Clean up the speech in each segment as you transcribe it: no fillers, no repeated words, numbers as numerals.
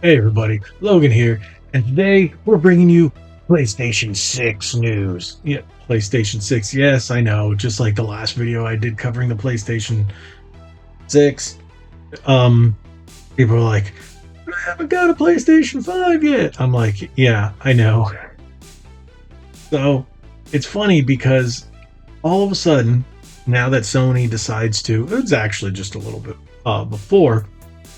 Hey everybody, Logan here, and today we're bringing you PlayStation 6 news. Yeah, PlayStation 6, yes, I know, just like the last video I did covering the PlayStation 6. Um, People are like, I haven't got a PlayStation 5 yet. I'm like, yeah, I know. So, it's funny because all of a sudden, now that Sony decides to, it's actually just a little bit before,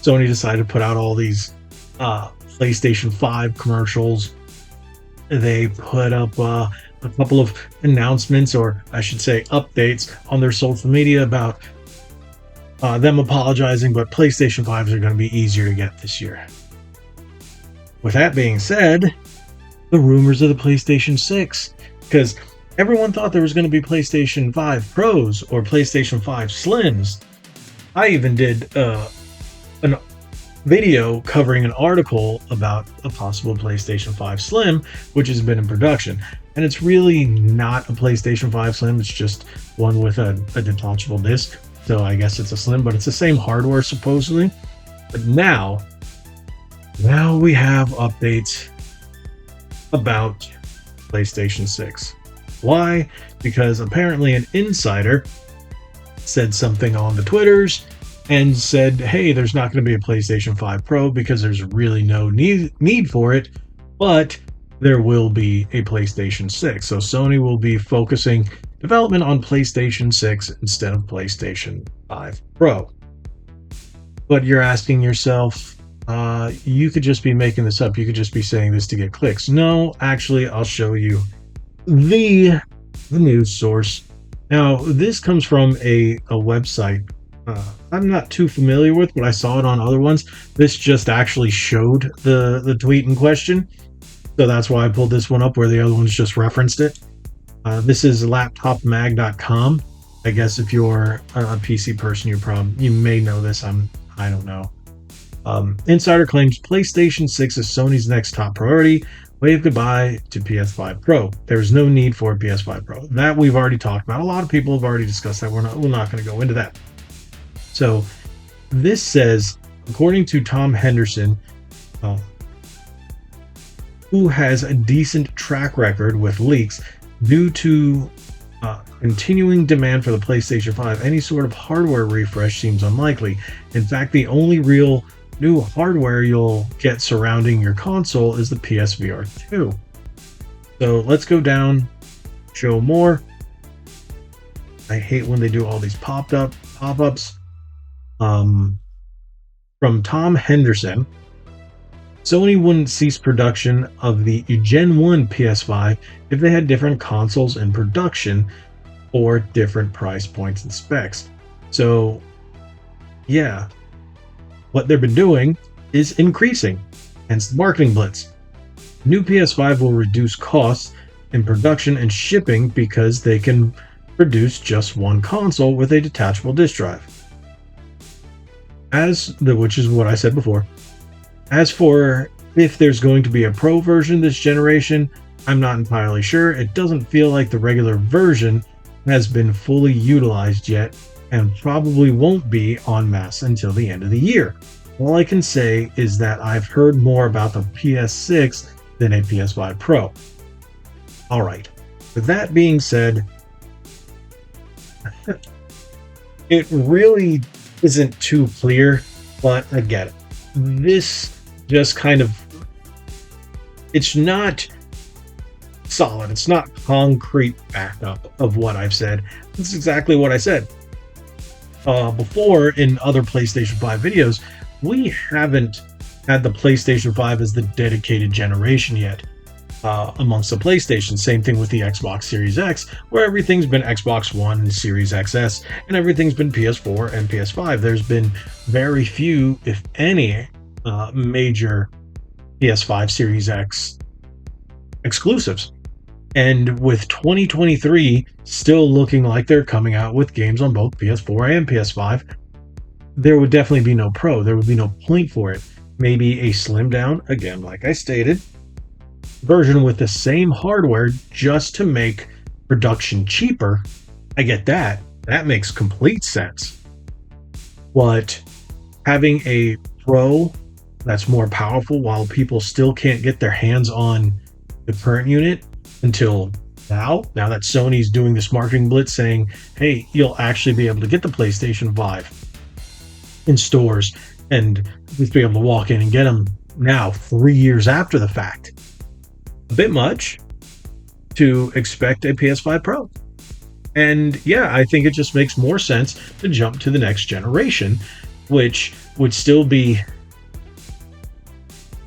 Sony decided to put out all these PlayStation 5 commercials. They put up a couple of announcements, or I should say updates, on their social media about them apologizing, but PlayStation 5s are going to be easier to get this year. With that being said, the rumors of the PlayStation 6, because everyone thought there was going to be PlayStation 5 Pros or PlayStation 5 Slims. I even did an video covering an article about a possible PlayStation 5 Slim, which has been in production. And it's really not a PlayStation 5 Slim, it's just one with a detachable disc. So I guess it's a Slim, but it's the same hardware supposedly. But now we have updates about PlayStation 6. Why? Because apparently an insider said something on the Twitters and said, hey, there's not going to be a PlayStation 5 Pro because there's really no need for it, but there will be a PlayStation 6. So Sony will be focusing development on PlayStation 6 instead of PlayStation 5 Pro. But you're asking yourself, you could just be making this up. You could just be saying this to get clicks. No, actually, I'll show you the news source. Now, this comes from a website I'm not too familiar with, but I saw it on other ones. This just actually showed the tweet in question. So that's why I pulled this one up, where the other ones just referenced it. This is laptopmag.com. I guess if you're a PC person, you may know this. I don't know. Insider claims PlayStation 6 is Sony's next top priority. Wave goodbye to PS5 Pro. There's no need for a PS5 Pro. That we've already talked about. A lot of people have already discussed that. We're not going to go into that. So this says, according to Tom Henderson, who has a decent track record with leaks, due to continuing demand for the PlayStation 5, any sort of hardware refresh seems unlikely. In fact, the only real new hardware you'll get surrounding your console is the PSVR 2. So let's go down, show more. I hate when they do all these pop-ups. From Tom Henderson, Sony wouldn't cease production of the Gen 1 PS5 if they had different consoles in production or different price points and specs. So, yeah, what they've been doing is increasing, hence the marketing blitz. New PS5 will reduce costs in production and shipping because they can produce just one console with a detachable disk drive. Which is what I said before. As for if there's going to be a Pro version this generation, I'm not entirely sure. It doesn't feel like the regular version has been fully utilized yet, and probably won't be en masse until the end of the year. All I can say is that I've heard more about the PS6 than a PS5 Pro. Alright, with that being said, it really isn't too clear, but I get it. This just kind of, it's not solid. It's not concrete backup of what I've said. This is exactly what I said. Before, in other PlayStation 5 videos, we haven't had the PlayStation 5 as the dedicated generation yet. Amongst the PlayStation. Same thing with the Xbox Series X, where everything's been Xbox One and Series XS, and everything's been PS4 and PS5. There's been very few, if any, major PS5 Series X exclusives. And with 2023 still looking like they're coming out with games on both PS4 and PS5, there would definitely be no Pro. There would be no point for it. Maybe a slimmed down, again, like I stated, version with the same hardware just to make production cheaper. I get that. That makes complete sense. But having a Pro that's more powerful, while people still can't get their hands on the current unit until now that Sony's doing this marketing blitz saying, hey, you'll actually be able to get the PlayStation 5 in stores and at least be able to walk in and get them now 3 years after the fact. A bit much to expect a PS5 Pro. And yeah, I think it just makes more sense to jump to the next generation, which would still be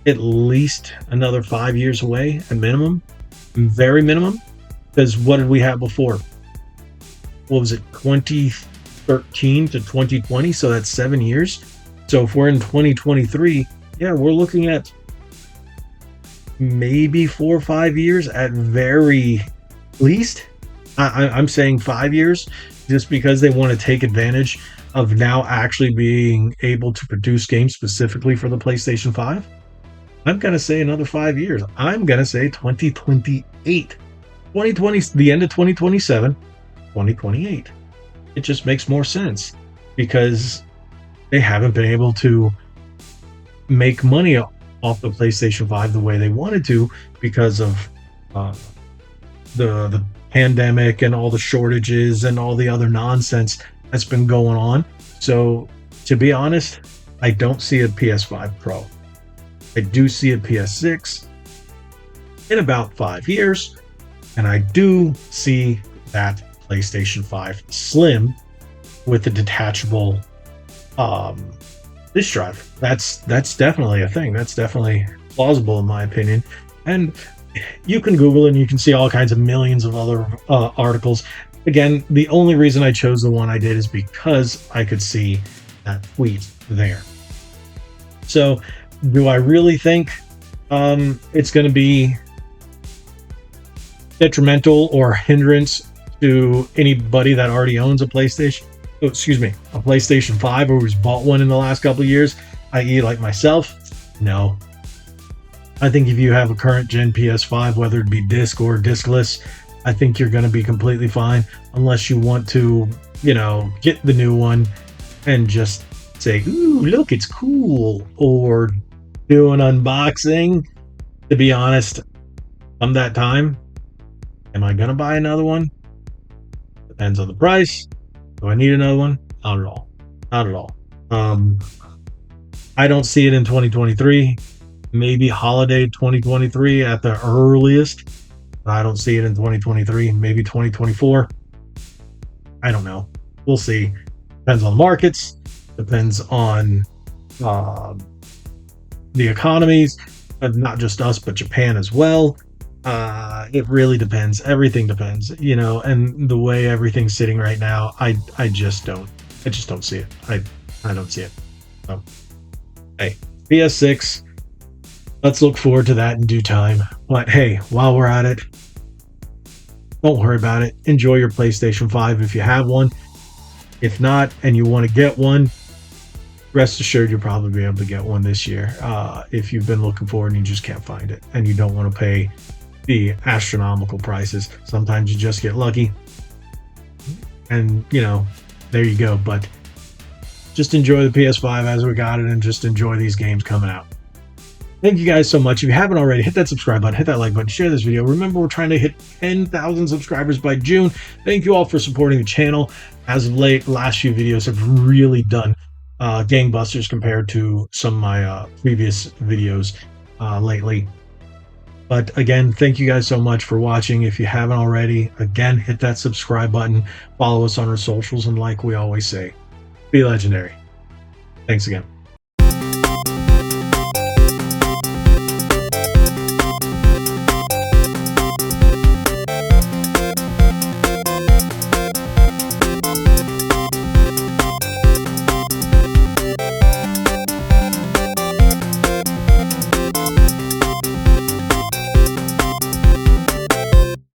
at least another 5 years away at minimum, very minimum. Because what did we have before? What was it, 2013 to 2020? So that's 7 years. So if we're in 2023, yeah, we're looking at maybe 4 or 5 years at very least. I'm saying 5 years just because they want to take advantage of now actually being able to produce games specifically for the PlayStation 5. I'm going to say another 5 years. I'm going to say 2028. 2020, the end of 2027, 2028. It just makes more sense because they haven't been able to make money off the PlayStation 5 the way they wanted to because of the pandemic and all the shortages and all the other nonsense that's been going on. So to be honest, I don't see a PS5 Pro. I do see a PS6 in about 5 years. And I do see that PlayStation 5 Slim with the detachable disk drive. That's definitely a thing. That's definitely plausible in my opinion. And you can Google it and you can see all kinds of millions of other articles. Again, the only reason I chose the one I did is because I could see that tweet there. So do I really think it's going to be detrimental or hindrance to anybody that already owns a PlayStation? Oh, excuse me, a PlayStation 5 or who's bought one in the last couple of years, i.e. like myself? No. I think if you have a current gen PS5, whether it be disc or discless, I think you're going to be completely fine unless you want to, get the new one and just say, ooh, look, it's cool, or do an unboxing. To be honest, come that time, am I going to buy another one? Depends on the price. Do I need another one? Not at all. Not at all. I don't see it in 2023. Maybe holiday 2023 at the earliest. I don't see it in 2023. Maybe 2024. I don't know. We'll see. Depends on the markets. Depends on the economies. Not just us, but Japan as well. It really depends. Everything depends, and the way everything's sitting right now, I just don't see it. I don't see it. So, hey, PS6, let's look forward to that in due time. But hey, while we're at it, don't worry about it. Enjoy your PlayStation 5 if you have one. If not, and you want to get one, rest assured you'll probably be able to get one this year. If you've been looking for it and you just can't find it, and you don't want to pay the astronomical prices. Sometimes you just get lucky, and there you go. But just enjoy the PS5 as we got it, and just enjoy these games coming out. Thank you guys so much. If you haven't already, hit that subscribe button, hit that like button, share this video. Remember, we're trying to hit 10,000 subscribers by June. Thank you all for supporting the channel. As of late, last few videos have really done gangbusters compared to some of my previous videos lately. But again, thank you guys so much for watching. If you haven't already, again, hit that subscribe button, follow us on our socials, and like we always say, be legendary. Thanks again.